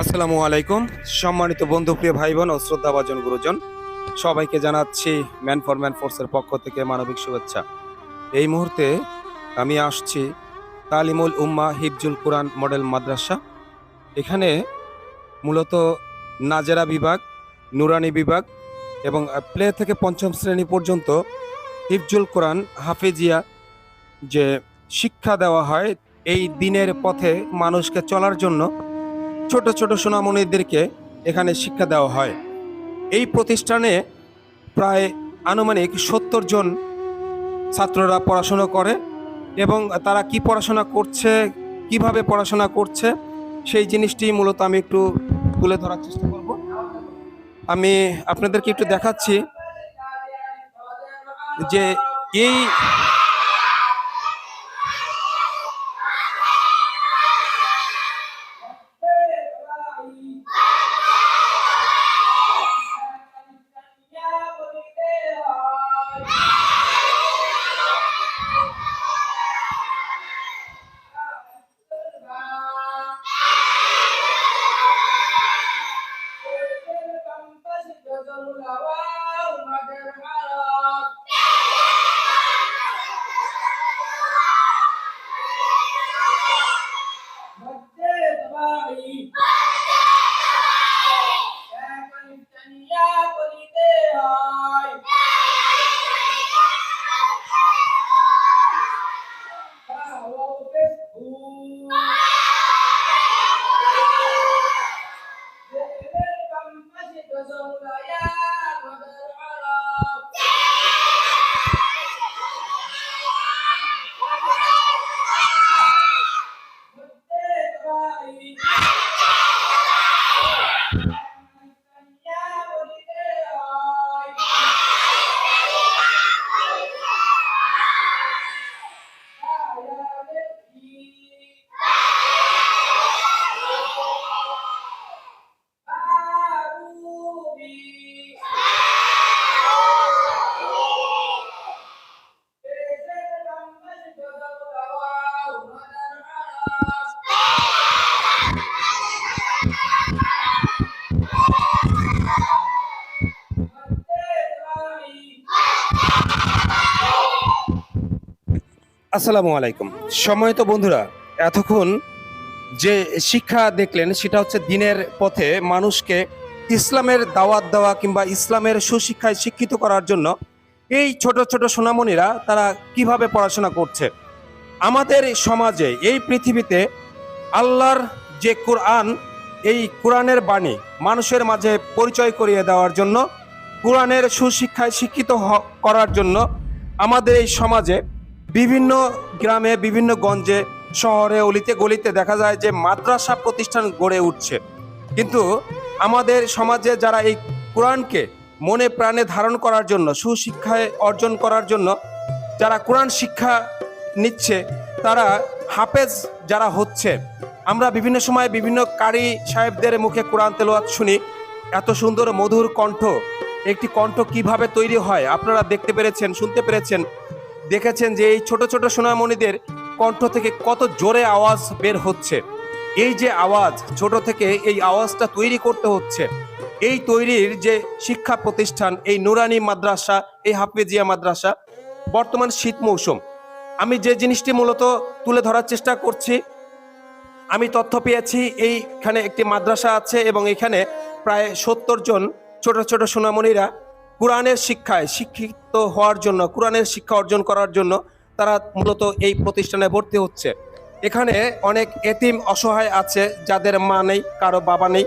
আসসালামু আলাইকুম। সম্মানিত বন্ধু, প্রিয় ভাই বোন ও শ্রদ্ধাভাজন গুরুজন, সবাইকে জানাচ্ছি ম্যান ফর ম্যান ফোর্সের পক্ষ থেকে মানবিক শুভেচ্ছা। এই মুহূর্তে আমি আসছি তালিমুল উম্মাহ হিফজুল কুরআন মডেল মাদ্রাসা। এখানে মূলত নাজেরা বিভাগ, নুরানি বিভাগ এবং প্লে থেকে পঞ্চম শ্রেণী পর্যন্ত হিফজুল কোরআন হাফেজিয়া যে শিক্ষা দেওয়া হয় এই দিনের পথে মানুষকে চলার জন্য, ছোট ছোট সোনামণিদেরকে এখানে শিক্ষা দেওয়া হয়। এই প্রতিষ্ঠানে প্রায় আনুমানিক ৭০ জন ছাত্ররা পড়াশোনা করে এবং তারা কি পড়াশোনা করছে, কিভাবে পড়াশোনা করছে, সেই জিনিসটি মূলত আমি একটু তুলে ধরার চেষ্টা করব। আমি আপনাদেরকে একটু দেখাচ্ছি যে এই আসসালামু আলাইকুম। সম্মানিত বন্ধুরা, এতক্ষণ যে শিক্ষা দেখলেন সেটা হচ্ছে দিনের পথে মানুষকে ইসলামের দাওয়াত দেওয়া কিংবা ইসলামের সুশিক্ষায় শিক্ষিত করার জন্য এই ছোট ছোট সোনামণিরা তারা কিভাবে পড়াশোনা করছে। আমাদের সমাজে, এই পৃথিবীতে আল্লাহর যে কোরআন, এই কোরআনের বাণী মানুষের মাঝে পরিচয় করিয়ে দেওয়ার জন্য, কোরআনের সুশিক্ষায় শিক্ষিত করার জন্য আমাদের এই সমাজে বিভিন্ন গ্রামে, বিভিন্ন গঞ্জে, শহরে, অলিতে গলিতে দেখা যায় যে মাদ্রাসা প্রতিষ্ঠান গড়ে উঠছে। কিন্তু আমাদের সমাজে যারা এই কোরআনকে মনে প্রাণে ধারণ করার জন্য, সুশিক্ষায় অর্জন করার জন্য যারা কোরআন শিক্ষা নিচ্ছে, তারা হাফেজ যারা হচ্ছে, আমরা বিভিন্ন সময় বিভিন্ন কারি সাহেবদের মুখে কোরআন তেলাওয়াত শুনি। এত সুন্দর মধুর কণ্ঠ, একটি কণ্ঠ কিভাবে তৈরি হয় আপনারা দেখতে পেরেছেন, শুনতে পেরেছেন, দেখেছেন যে এই ছোট ছোট সোনামণিদের কণ্ঠ থেকে কত জোরে আওয়াজ বের হচ্ছে। এই যে আওয়াজ, ছোট থেকে এই আওয়াজটা তৈরি করতে হচ্ছে, এই তৈরির যে শিক্ষা প্রতিষ্ঠান, এই নুরানি মাদ্রাসা, এই হাফেজিয়া মাদ্রাসা। বর্তমান শীত মৌসুম, আমি যে জিনিসটি মূলত তুলে ধরার চেষ্টা করছি, আমি তথ্য পেয়েছি এইখানে একটি মাদ্রাসা আছে এবং এখানে প্রায় ৭০ জন ছোট ছোট সোনামণিরা কোরআনের শিক্ষায় শিক্ষিত হওয়ার জন্য, কোরআনের শিক্ষা অর্জন করার জন্য তারা মূলত এই প্রতিষ্ঠানে ভর্তি হচ্ছে। এখানে অনেক এতিম অসহায় আছে যাদের মা নেই, কারো বাবা নেই,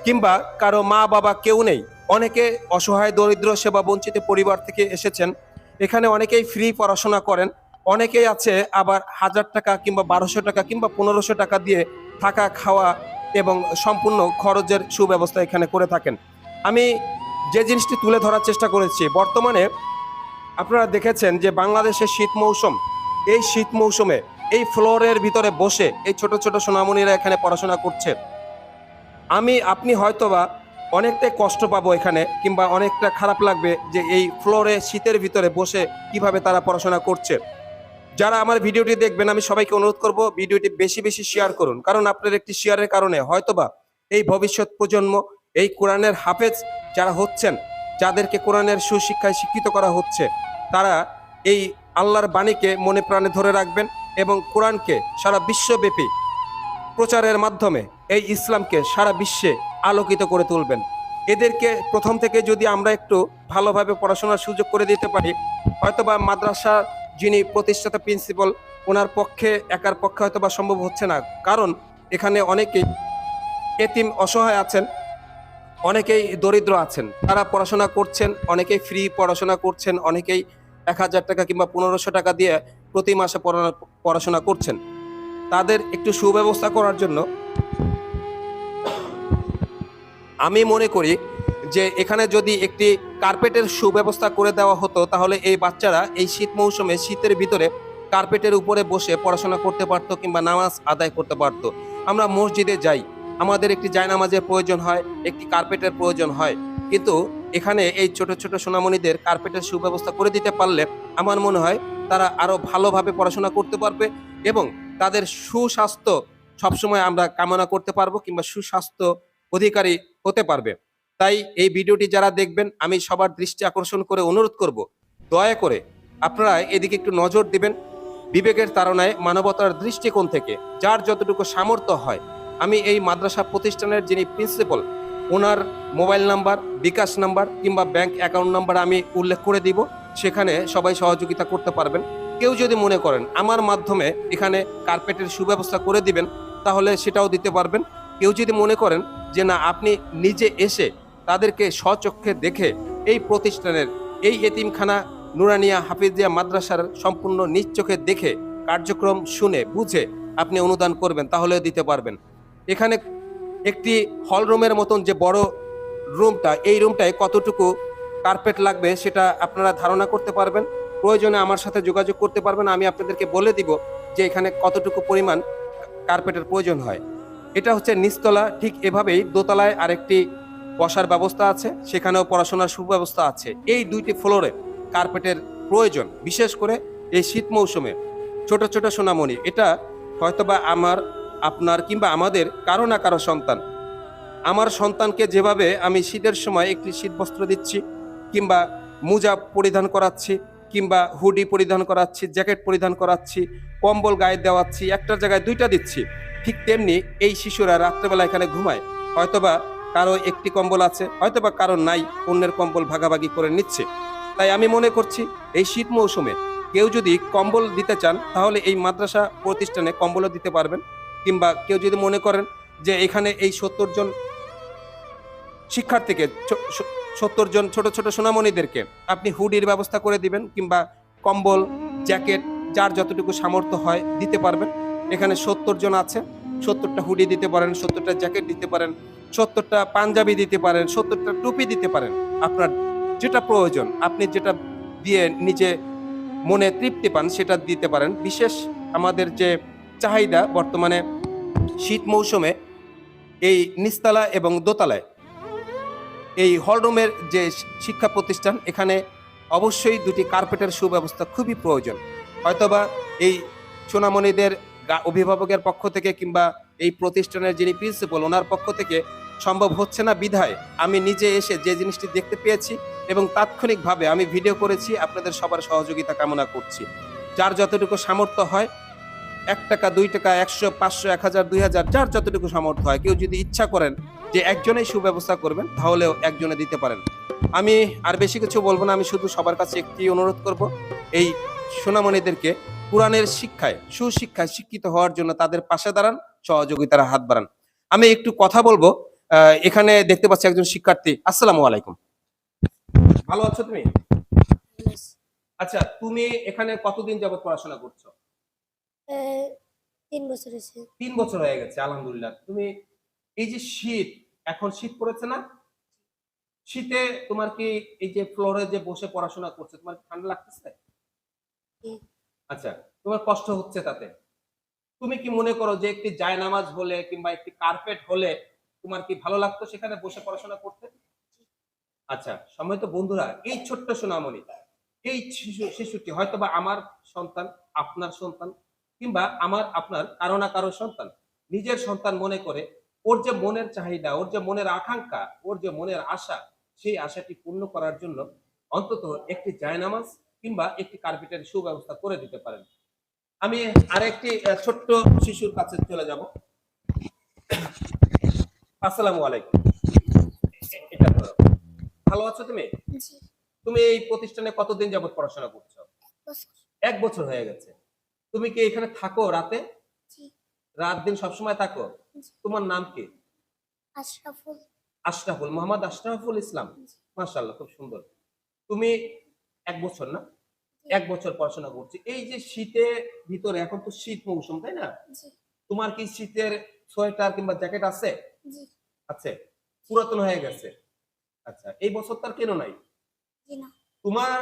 কিংবা কারো মা বাবা কেউ নেই। অনেকে অসহায়, দরিদ্র, সেবা বঞ্চিত পরিবার থেকে এসেছেন। এখানে অনেকেই ফ্রি পড়াশোনা করেন, অনেকেই আছে আবার ১০০০ টাকা কিংবা ১২০০ টাকা কিংবা ১৫০০ টাকা দিয়ে থাকা, খাওয়া এবং সম্পূর্ণ খরচের সুব্যবস্থা এখানে করে থাকেন। আমি যে জিনিসটি তুলে ধরার চেষ্টা করেছি, বর্তমানে আপনারা দেখেছেন যে বাংলাদেশের শীত মৌসুম, এই শীত মৌসুমে এই ফ্লোরের ভিতরে বসে এই ছোট ছোট সোনামণিরা এখানে পড়াশোনা করছে। আপনি হয়তোবা অনেকটাই কষ্ট পাবো এখানে, কিংবা অনেকটা খারাপ লাগবে যে এই ফ্লোরে শীতের ভিতরে বসে কিভাবে তারা পড়াশোনা করছে। যারা আমার ভিডিওটি দেখবেন, আমি সবাইকে অনুরোধ করব ভিডিওটি বেশি বেশি শেয়ার করুন, কারণ আপনার একটি শেয়ারের কারণে হয়তোবা এই ভবিষ্যৎ প্রজন্ম, এই কোরআনের হাফেজ যারা হচ্ছেন, যাদেরকে কোরআনের সুশিক্ষায় শিক্ষিত করা হচ্ছে, তারা এই আল্লাহর বাণীকে মনে প্রাণে ধরে রাখবেন এবং কোরআনকে সারা বিশ্বব্যাপী প্রচারের মাধ্যমে এই ইসলামকে সারা বিশ্বে আলোকিত করে তুলবেন। এদেরকে প্রথম থেকে যদি আমরা একটু ভালোভাবে পড়াশোনার সুযোগ করে দিতে পারি, হয়তোবা মাদ্রাসা যিনি প্রতিষ্ঠাতা প্রিন্সিপাল, ওনার পক্ষে একার পক্ষে হয়তোবা সম্ভব হচ্ছে না, কারণ এখানে অনেকেই এতিম অসহায় আছেন, অনেকেই দরিদ্র আছেন, তারা পড়াশোনা করছেন, অনেকেই ফ্রি পড়াশোনা করছেন, অনেকেই 1,000 টাকা কিংবা 1500 টাকা দিয়ে প্রতি মাসে পড়াশোনা করছেন। তাদের একটু সুব্যবস্থা করার জন্য আমি মনে করি যে এখানে যদি একটি কার্পেটের সুব্যবস্থা করে দেওয়া হতো, তাহলে এই বাচ্চারা এই শীত মৌসুমে শীতের ভিতরে কার্পেটের উপরে বসে পড়াশোনা করতে পারতো কিংবা নামাজ আদায় করতে পারতো। আমরা মসজিদে যাই, আমাদের একটি জায়নামাজের প্রয়োজন হয়, একটি কার্পেটের প্রয়োজন হয়, কিন্তু এখানে এই ছোট ছোট সোনামণিদের কার্পেটের সুব্যবস্থা করে দিতে পারলে আমার মনে হয় তারা আরো ভালোভাবে পড়াশোনা করতে পারবে এবং তাদের সুস্বাস্থ্য সবসময় আমরা কামনা করতে পারবো কিংবা সুস্বাস্থ্য অধিকারী হতে পারবে। তাই এই ভিডিওটি যারা দেখবেন, আমি সবার দৃষ্টি আকর্ষণ করে অনুরোধ করব, দয়া করে আপনারা এদিকে একটু নজর দিবেন। বিবেকের তাড়নায় মানবতার দৃষ্টিকোণ থেকে যার যতটুকু সামর্থ্য হয়, আমি এই মাদ্রাসা প্রতিষ্ঠানের যিনি প্রিন্সিপাল, ওনার মোবাইল নাম্বার, বিকাশ নাম্বার কিংবা ব্যাংক অ্যাকাউন্ট নাম্বার আমি উল্লেখ করে দিব, সেখানে সবাই সহযোগিতা করতে পারবেন। কেউ যদি মনে করেন আমার মাধ্যমে এখানে কার্পেটের সুব্যবস্থা করে দিবেন, তাহলে সেটাও দিতে পারবেন। কেউ যদি মনে করেন যে না, আপনি নিজে এসে তাদেরকে স্বচক্ষে দেখে এই প্রতিষ্ঠানের এই এতিমখানা নুরানিয়া হাফিজিয়া মাদ্রাসার সম্পূর্ণ নিজ চোখে দেখে কার্যক্রম শুনে বুঝে আপনি অনুদান করবেন, তাহলে দিতে পারবেন। এখানে একটি হল রুমের মতন যে বড় রুমটা, এই রুমটায় কতটুকু কার্পেট লাগবে সেটা আপনারা ধারণা করতে পারবেন। প্রয়োজনে আমার সাথে যোগাযোগ করতে পারবেন, আমি আপনাদেরকে বলে দিব যে এখানে কতটুকু পরিমাণ কার্পেটের প্রয়োজন হয়। এটা হচ্ছে নিচতলা, ঠিক এভাবেই দোতলায় আরেকটি বসার ব্যবস্থা আছে, সেখানেও পড়াশোনার সুব্যবস্থা আছে। এই দুইটি ফ্লোরে কার্পেটের প্রয়োজন, বিশেষ করে এই শীত মৌসুমে। ছোট ছোট সোনামণি, এটা হয়তোবা আমার, আপনার কিংবা আমাদের কারো না কারো সন্তান। আমার সন্তানকে যেভাবে আমি শীতের সময় একটি শীত বস্ত্র দিচ্ছি কিংবা মোজা পরিধান করাচ্ছি কিংবা হুডি পরিধান করাচ্ছি, জ্যাকেট পরিধান করাচ্ছি, কম্বল গায়ে দেওয়াচ্ছি, একটার জায়গায় দুইটা দিচ্ছি, ঠিক তেমনি এই শিশুরা রাত্রেবেলা এখানে ঘুমায়। হয়তোবা কারো একটি কম্বল আছে, হয়তোবা কারো নাই, অন্যের কম্বল ভাগাভাগি করে নিচ্ছে। তাই আমি মনে করছি এই শীত মৌসুমে কেউ যদি কম্বল দিতে চান, তাহলে এই মাদ্রাসা প্রতিষ্ঠানে কম্বলও দিতে পারবেন। কিংবা কেউ যদি মনে করেন যে এখানে এই 70 জন শিক্ষার্থীকে, 70 জন ছোট ছোট সোনামণিদেরকে আপনি হুডির ব্যবস্থা করে দিবেন কিংবা কম্বল, জ্যাকেট, যার যতটুকু সামর্থ্য হয় দিতে পারবেন। এখানে 70 জন আছে, 70টা হুডি দিতে পারেন, 70টা জ্যাকেট দিতে পারেন, 70টা পাঞ্জাবি দিতে পারেন, 70টা টুপি দিতে পারেন। আপনার যেটা প্রয়োজন, আপনি যেটা দিয়ে নিজে মনে তৃপ্তি পান সেটা দিতে পারেন। বিশেষ আমাদের যে চাহিদা বর্তমানে শীত মৌসুমে এই নিচতলা এবং দোতলায় এই হলরুমের যে শিক্ষা প্রতিষ্ঠান, এখানে অবশ্যই দুটি কার্পেটের সুব্যবস্থা খুবই প্রয়োজন। হয়তোবা এই সোনামণিদের অভিভাবকের পক্ষ থেকে কিংবা এই প্রতিষ্ঠানের যিনি প্রিন্সিপাল, ওনার পক্ষ থেকে সম্ভব হচ্ছে না বিধায় আমি নিজে এসে যে জিনিসটি দেখতে পেয়েছি এবং তাৎক্ষণিকভাবে আমি ভিডিও করেছি, আপনাদের সবার সহযোগিতা কামনা করছি। যার যতটুকু সামর্থ্য হয়, 1 টাকা, 2 টাকা, 100, 500, 1000, 2000, যার যতটুকু সামর্থ্য হয়, কেউ যদি ইচ্ছা করেন যে একজনেই সুব্যবস্থা করবেন, তাহলেও একজনে দিতে পারেন। আমি আর বেশি কিছু বলবো না, আমি শুধু সবার কাছে একটি অনুরোধ করব, এই সোনামণিদেরকে কোরআনের শিক্ষায়, সুশিক্ষায় শিক্ষিত হওয়ার জন্য তাদের পাশে দাঁড়ান, সহযোগিতার হাত বাড়ান। আমি একটু কথা বলবো। এখানে দেখতে পাচ্ছি একজন শিক্ষার্থী। আসসালামু আলাইকুম, ভালো আছো তুমি? আচ্ছা, তুমি এখানে কতদিন যাবত পড়াশোনা করছো? 3 বছর হয়েছে। 3 বছর হয়ে গেছে, আলহামদুলিল্লাহ। তুমি এই যে শীত, এখন শীত পড়েছে না, শীতে তোমার কি এই যে ফ্লোরে যে বসে পড়াশোনা করছো, তোমার কি ঠান্ডা লাগতেছে? আচ্ছা, তোমার কষ্ট হচ্ছে তাতে? তুমি কি মনে করো যে একটি জায়নামাজ হলে কিংবা একটি কার্পেট হলে তোমার কি ভালো লাগতো সেখানে বসে পড়াশোনা করতে? আচ্ছা, সম্মানিত বন্ধুরা, এই ছোট্ট সোনামণি, এই শিশুটি হয়তোবা আমার সন্তান, আপনার সন্তান কিংবা আমার আপনার কারো না কারো সন্তান, নিজের সন্তান মনে করে ওর যে মনের চাহিদা, ওর যে মনের আকাঙ্ক্ষা, ওর যে মনের আশা, সেই আশাটি পূর্ণ করার জন্য অন্তত একটি জায়নামাজ কিংবা একটি কার্পেটের সুব্যবস্থা করে দিতে পারেন। আমি আরেকটি ছোট্ট শিশুর কাছে চলে যাব। আসসালামু আলাইকুম। এটা ধরো। ভালো আছো তুমি? জি। তুমি এই প্রতিষ্ঠানে কতদিন যাবত পড়াশোনা করছো? বছর। ১ বছর হয়ে গেছে। তুমি কি এখানে থাকো রাতে? জি। রাত দিন সবসময় থাকো? জি। তোমার নাম কি? আশরাফুল। আশরাফুল, মোহাম্মদ আশরাফুল ইসলাম। জি। মাশাআল্লাহ, খুব সুন্দর। তুমি ১ বছর না? জি। ১ বছর পড়াশোনা করছি। এই যে শীতের ভিতরে, এখন তো শীত মৌসুম, তাই না? জি। তোমার কি শীতের সোয়েটার কিংবা জ্যাকেট আছে? জি। আছে। পুরাতন হয়ে গেছে। আচ্ছা, এই বছর তার কেন নাই? জি না। তোমার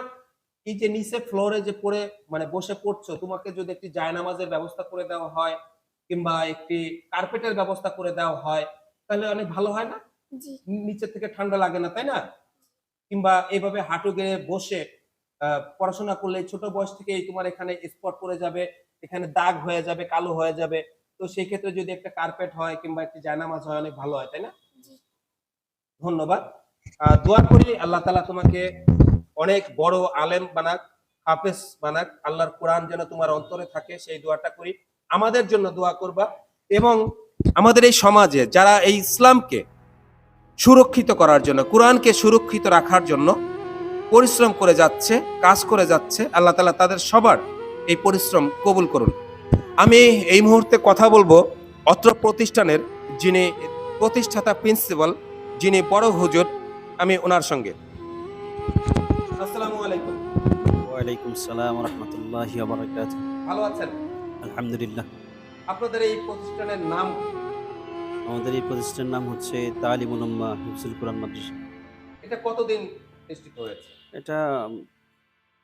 এই যে নিচে ফ্লোরে যে পড়ে মানে বসে পড়ছো, তোমাকে যদি একটি জায়নামাজের ব্যবস্থা করে দেওয়া হয় কিংবা একটি কার্পেটের ব্যবস্থা করে দেওয়া হয়, তাহলে অনেক ভালো হয় না? জি। নিচে থেকে ঠান্ডা লাগে না, তাই না? কিংবা এইভাবে হাঁটু গেড়ে বসে পড়াশোনা করলে ছোট বয়স থেকেই তোমার এখানে স্পট পড়ে যাবে, এখানে দাগ হয়ে যাবে, কালো হয়ে যাবে। তো সেই ক্ষেত্রে যদি একটা কার্পেট হয় কিংবা একটি জায়নামাজ হয়, অনেক ভালো হয়, তাই না? জি। ধন্যবাদ। দোয়া করি আল্লাহ তাআলা তোমাকে অনেক বড় আলেম বানাক, হাফেজ বানাক। আল্লাহর কোরআন যেন তোমার অন্তরে থাকে, সেই দোয়াটা করি। আমাদের জন্য দোয়া করবা এবং আমাদের এই সমাজে যারা এই ইসলামকে সুরক্ষিত করার জন্য, কোরআনকে সুরক্ষিত রাখার জন্য পরিশ্রম করে যাচ্ছে, কাজ করে যাচ্ছে, আল্লাহ তাআলা তাদের সবার এই পরিশ্রম কবুল করুন। আমি এই মুহূর্তে কথা বলবো অত্র প্রতিষ্ঠানের যিনি প্রতিষ্ঠাতা প্রিন্সিপাল, যিনি বড় হুজুর, আমি ওনার সঙ্গে। আসসালামু আলাইকুম। ওয়ালাইকুম সালাম ওয়া রাহমাতুল্লাহি ওয়া বারাকাতুহু। ভালো আছেন? আলহামদুলিল্লাহ। আপনাদের এই প্রতিষ্ঠানের নাম কি? আমাদের এই প্রতিষ্ঠানের নাম হচ্ছে তালিমুল উম্মাহ হিফজুল কোরআন মাদ্রাসা। এটা কতদিন প্রতিষ্ঠিত হয়েছে? এটা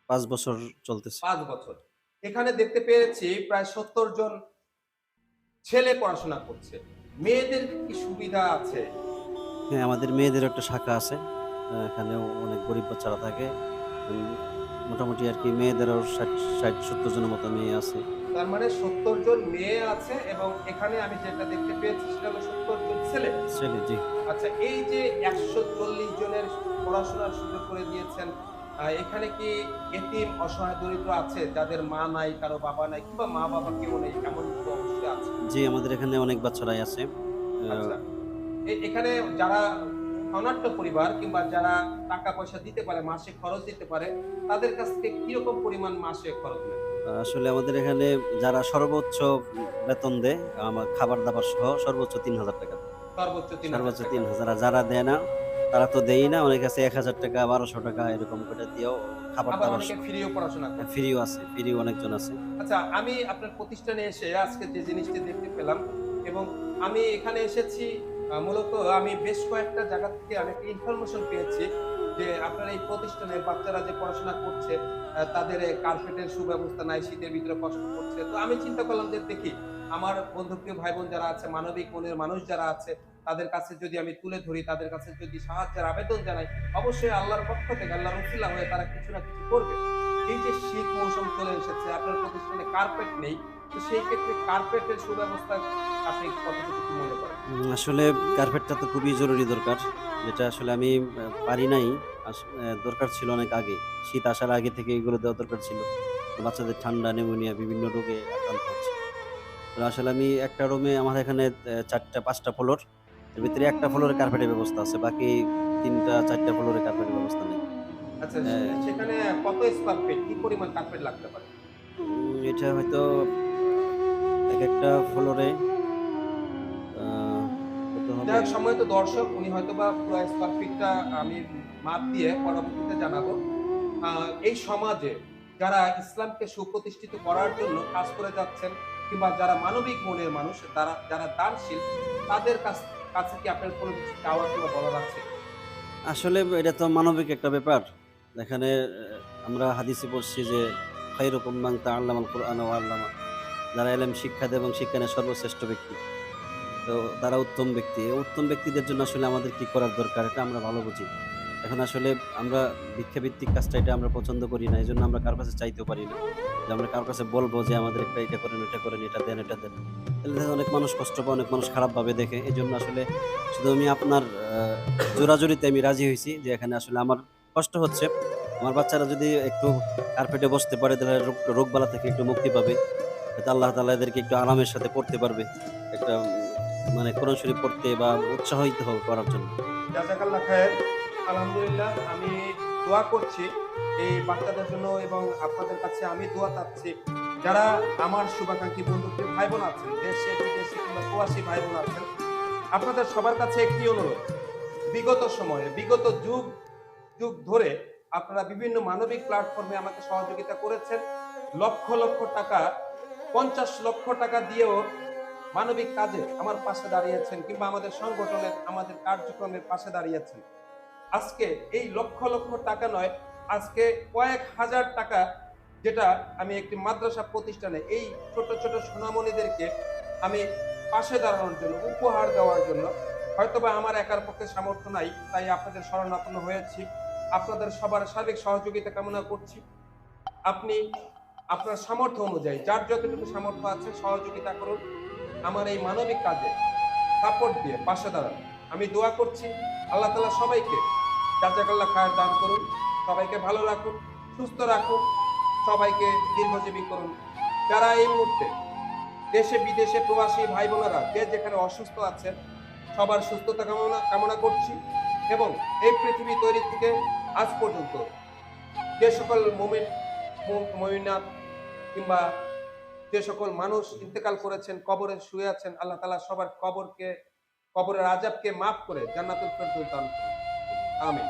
৫ বছর চলতেছে। ৫ বছর। এখানে দেখতে পেয়েছি প্রায় ৭০ জন ছেলে পড়াশোনা করছে। মেয়েদের কি সুবিধা আছে? হ্যাঁ, আমাদের মেয়েদের একটা শাখা আছে। এখানেও অনেক গরিব বাচ্চারা থাকে। উম মোটামুটি আরকি মেয়েদেরও ৬০-৭০ জনের মতো মেয়ে আছে। তার মানে ৭০ জন মেয়ে আছে এবং এখানে আমি যেটা দেখতে পেয়েছি সেটা হলো ৭০ জন ছেলে। ছেলে, জি। আচ্ছা, এই যে ১৪০ জনের পড়াশোনার সুযোগ করে দিয়েছেন, এখানে কি এতিম, অসহায়, দরিদ্র আছে যাদের মা নাই, কারো বাবা নাই কিংবা মা বাবা কেউ নেই, এমন তো অবশ্যই আছে? জি, আমাদের এখানে অনেক বাচ্চারাই আছে। আচ্ছা, এখানে যারা ধনাঢ্য পরিবার কিংবা যারা টাকা পয়সা দিতে পারে, মাসে খরচ দিতে পারে, তাদের কাছ থেকে কিরকম পরিমাণ মাসে খরচ নেন? আসলে আমাদের এখানে যারা সর্বোচ্চ বেতন দেয়, আমার খাবার-দাবার সহ সর্বোচ্চ ৳৩,০০০ দেয়। সর্বোচ্চ ৩,০০০ সর্বোচ্চ টাকা। ৩,০০০। আর যারা দেয় না, তারা তো দেয়ই না। অনেক আছে ৳১,০০০, ৳১,২০০ এরকম করে দিয়েও আবার খাবার-দাবার অনেকে ফ্রিও পড়াশোনা করে। ফ্রিও আছে। ফ্রিও অনেকজন আছে। আচ্ছা, আমি আপনার প্রতিষ্ঠানে এসে আজকে যে জিনিসটি দেখতে পেলাম এবং আমি এখানে এসেছি মূলত আমি বেশ কয়েকটা জায়গা থেকে আমি একটা ইনফরমেশন পেয়েছি যে আপনার এই প্রতিষ্ঠানে বাচ্চারা যে পড়াশোনা করছে তাদের কার্পেটের সুব্যবস্থা নাই, শীতের ভিতরে কষ্ট করছে। তো আমি চিন্তা করলাম যে দেখি আমার বন্ধুপ্রিয় ভাই বোন যারা আছে, মানবিক মনের মানুষ যারা আছে, তাদের কাছে যদি আমি তুলে ধরি, তাদের কাছে যদি সাহায্যের আবেদন জানাই, অবশ্যই আল্লাহর পক্ষ থেকে, আল্লাহর উসিলা হয়ে তারা কিছু না কিছু করবে। এই যে শীত মৌসুম চলে এসেছে, আপনার প্রতিষ্ঠানে কার্পেট নেই, তো সেই ক্ষেত্রে কার্পেটের সুব্যবস্থা আপনি কতটুকু কি মনে করেন? আসলে কার্পেটটা তো খুবই জরুরি দরকার। যেটা আসলে আমি পারি নাই। দরকার ছিল অনেক আগে। শীত আসার আগে থেকে এগুলো দেওয়া দরকার ছিল। বাচ্চাদের ঠান্ডা, নিউমোনিয়া বিভিন্ন রোগে আক্রান্ত হচ্ছে। তো আসলে আমি একটা রুমে আমার এখানে ৪টা-৫টা ফ্লোর। এর ভিতরে একটা ফ্লোরে কার্পেটের ব্যবস্থা আছে। বাকি ৩টা-৪টা ফ্লোরে কার্পেটের ব্যবস্থা নেই। আচ্ছা, অ্যা সেখানে কত স্কয়ার ফিট কি পরিমাণ কার্পেট লাগতে পারে? এটা হয়তো একেকটা ফ্লোরে আ কত যাই হবে? হোক, সম্মানিত দর্শক, উনি হয়তোবা পুরো স্কয়ার ফিটটা আমি মাপ দিয়ে পরবর্তীতে জানাবো। এই সমাজে যারা ইসলামকে সুপ্রতিষ্ঠিত করার জন্য কাজ করে যাচ্ছেন কিংবা যারা মানবিক মনের মানুষ, তারা যারা দানশীল, তাদের কাছে কি আপনার কোনো কিছু চাওয়া কিংবা বলার আছে? আসলে এটা তো মানবিক একটা ব্যাপার। এখানে আমরা হাদিসে পড়ছি যে খায়রুকুম মান তাআল্লামাল কুরআন ওয়া আল্লামা। যারা ইলম শিক্ষা দেয় এবং শিক্ষা নেয় সর্বশ্রেষ্ঠ ব্যক্তি। তো তারা উত্তম ব্যক্তি। এই উত্তম ব্যক্তিদের জন্য আসলে আমাদের কি করার দরকার এটা আমরা ভালো বুঝি। এখন আসলে আমরা ভিক্ষাবৃত্তিক কাজটা এটা আমরা পছন্দ করি না। এজন্য আমরা কারো কাছে চাইতেও পারি না। যে আমরা কারোর কাছে বলবো যে আমাদের একটা এটা করেন, এটা করেন, এটা দেন, এটা দেন। তাহলে দেখেন অনেক মানুষ কষ্ট পায়, অনেক মানুষ খারাপভাবে দেখে। এজন্য আসলে শুধু আমি আপনার জোরাজুরিতে আমি রাজি হইছি যে এখানে আসলে আমার কষ্ট হচ্ছে। আমার বাচ্চারা যদি একটু কার্পেটে বসতে পারে তাহলে রোগবালা থেকে একটু মুক্তি পাবে। হয়তো আল্লাহ তাআলা এদেরকে একটু আরামের সাথে পড়তে পারবে। একটা মানে কোরআন শরীফ পড়তে বা উৎসাহিত করার জন্য। জাযাকাল্লাহ খায়ের। আলহামদুলিল্লাহ, আমি দোয়া করছি এই বাচ্চাদের জন্য এবং আপনাদের কাছে আমি দোয়া চাচ্ছি যারা আমার শুভাকাঙ্ক্ষী বন্ধু ভাই বোন আছেন, দেশে বিদেশে কিংবা প্রবাসী ভাই বোন আছেন, আপনাদের সবার কাছে একটি অনুরোধ। বিগত সময়ে, বিগত যুগ যুগ ধরে আপনারা বিভিন্ন মানবিক প্ল্যাটফর্মে আমাকে সহযোগিতা করেছেন। লক্ষ লক্ষ টাকা, 50 লক্ষ টাকা দিয়েও মানবিক কাজে আমার পাশে দাঁড়িয়েছেন কিংবা আমাদের সংগঠনের, আমাদের কার্যক্রমের পাশে দাঁড়িয়েছেন। আজকে এই লক্ষ লক্ষ টাকা নয়, আজকে কয়েক হাজার টাকা, যেটা আমি একটি মাদ্রাসা প্রতিষ্ঠানে এই ছোট ছোট সোনামণিদেরকে আমি পাশে দাঁড়ানোর জন্য, উপহার দেওয়ার জন্য, হয়তোবা আমার একার পক্ষে সামর্থ্য নাই, তাই আপনাদের শরণাপন্ন হয়েছি। আপনাদের সবার সার্বিক সহযোগিতা কামনা করছি। আপনি আপনার সামর্থ্য অনুযায়ী যার যতটুকু সামর্থ্য আছে সহযোগিতা করুন। আমার এই মানবিক কাজে সাপোর্ট দিয়ে পাশে দাঁড়ান। আমি দোয়া করছি আল্লাহ তাআলা সবাইকে জাযাকাল্লাহ খায়ের দান করুন, সবাইকে ভালো রাখুন, সুস্থ রাখুন, সবাইকে দীর্ঘজীবী করুন। যারা এই মুহূর্তে দেশে বিদেশে প্রবাসী ভাই বোনেরা যে যেখানে অসুস্থ আছেন, সবার সুস্থতা কামনা করছি। এবং এই পৃথিবী তৈরি থেকে আজ পর্যন্ত যে সকল মুমিনাত কিংবা যে সকল মানুষ ইন্তেকাল করেছেন, কবরে শুয়ে আছেন, আল্লাহ তাআলা সবার কবরের আযাবকে মাফ করে জান্নাতুল ফেরদৌস দান করুন। আমিন।